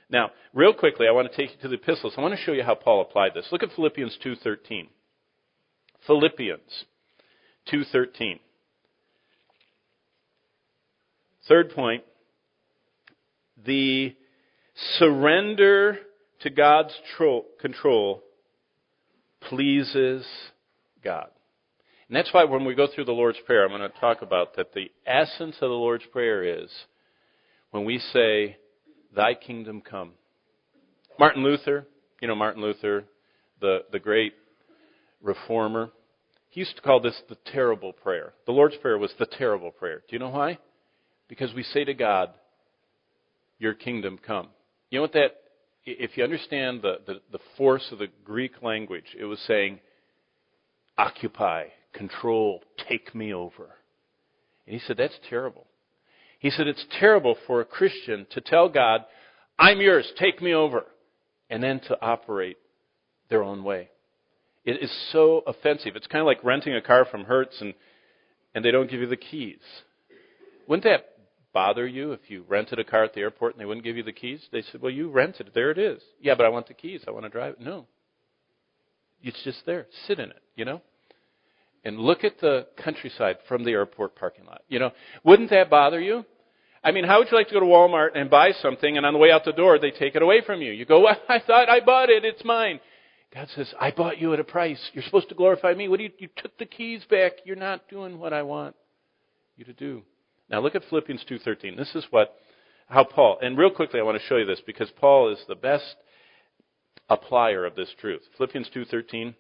Now, real quickly, I want to take you to the epistles. I want to show you how Paul applied this. Look at Philippians 2:13. Philippians 2:13. Third point, the surrender to God's control pleases God. And that's why when we go through the Lord's Prayer, I'm going to talk about that the essence of the Lord's Prayer is when we say, Thy kingdom come. Martin Luther, the great reformer, he used to call this the terrible prayer. The Lord's Prayer was the terrible prayer. Do you know why? Because we say to God, Your kingdom come. You know what that, if you understand the force of the Greek language, it was saying, occupy, control, take me over. And he said, that's terrible. He said, it's terrible for a Christian to tell God, I'm yours, take me over, and then to operate their own way. It is so offensive. It's kind of like renting a car from Hertz and they don't give you the keys. Wouldn't that bother you if you rented a car at the airport and they wouldn't give you the keys? They said, well, you rented it. There it is. Yeah, but I want the keys. I want to drive it. No. It's just there. Sit in it, And look at the countryside from the airport parking lot. Wouldn't that bother you? I mean, how would you like to go to Walmart and buy something and on the way out the door they take it away from you? You go, well, I thought I bought it. It's mine. God says, I bought you at a price. You're supposed to glorify me. You took the keys back. You're not doing what I want you to do. Now look at Philippians 2:13. This is how Paul, and real quickly I want to show you this because Paul is the best applier of this truth. Philippians 2:13.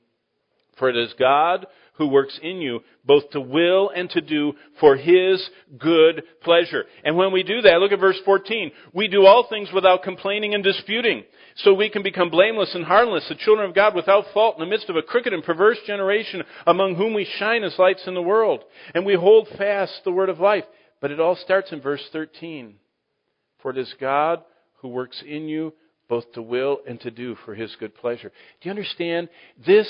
For it is God who works in you both to will and to do for His good pleasure. And when we do that, look at verse 14. We do all things without complaining and disputing, so we can become blameless and harmless, the children of God without fault in the midst of a crooked and perverse generation, among whom we shine as lights in the world. And we hold fast the word of life. But it all starts in verse 13. For it is God who works in you both to will and to do for His good pleasure. Do you understand? This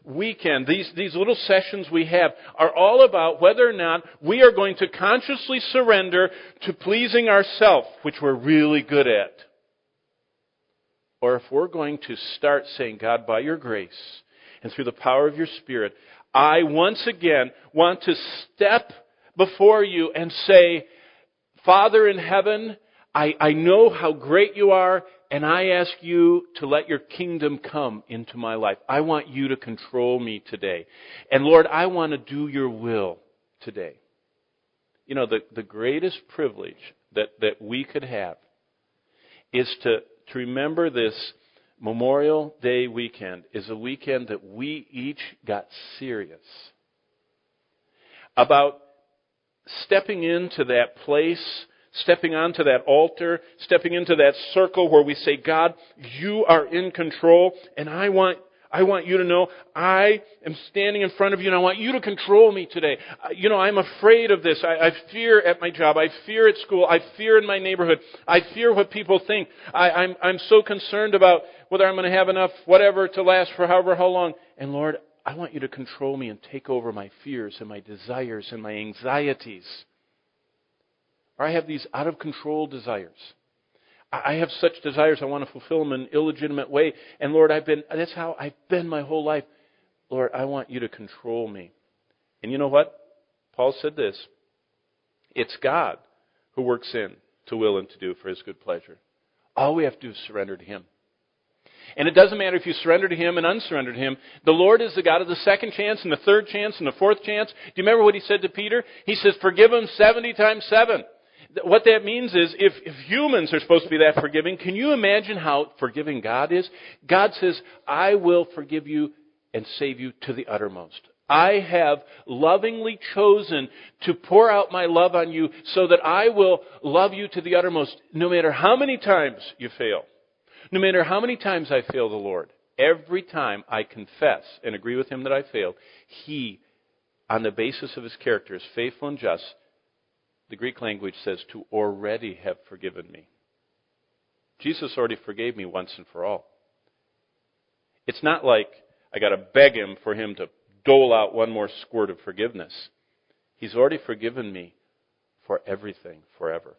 weekend, these little sessions we have are all about whether or not we are going to consciously surrender to pleasing ourselves, which we're really good at. Or if we're going to start saying, God, by your grace and through the power of your Spirit, I once again want to step before you and say, Father in heaven, I know how great you are, and I ask you to let your kingdom come into my life. I want you to control me today. And Lord, I want to do your will today. The greatest privilege that we could have is to remember this Memorial Day weekend is a weekend that we each got serious about stepping into that place, stepping onto that altar, stepping into that circle where we say, God, you are in control, and I want you to know I am standing in front of you, and I want you to control me today. I'm afraid of this. I fear at my job. I fear at school. I fear in my neighborhood. I fear what people think. I'm so concerned about whether I'm going to have enough whatever to last for how long. And Lord, I want you to control me and take over my fears and my desires and my anxieties. Or I have these out of control desires. I have such desires, I want to fulfill them in an illegitimate way. And Lord, that's how I've been my whole life. Lord, I want you to control me. And you know what? Paul said this. It's God who works in to will and to do for His good pleasure. All we have to do is surrender to Him. And it doesn't matter if you surrender to Him and unsurrender to Him. The Lord is the God of the second chance and the third chance and the fourth chance. Do you remember what He said to Peter? He says, forgive them 70 times 7. What that means is if humans are supposed to be that forgiving, can you imagine how forgiving God is? God says, I will forgive you and save you to the uttermost. I have lovingly chosen to pour out my love on you so that I will love you to the uttermost, no matter how many times you fail. No matter how many times I fail the Lord, every time I confess and agree with Him that I failed, He, on the basis of His character, is faithful and just. The Greek language says to already have forgiven me. Jesus already forgave me once and for all. It's not like I got to beg Him for Him to dole out one more squirt of forgiveness. He's already forgiven me for everything forever.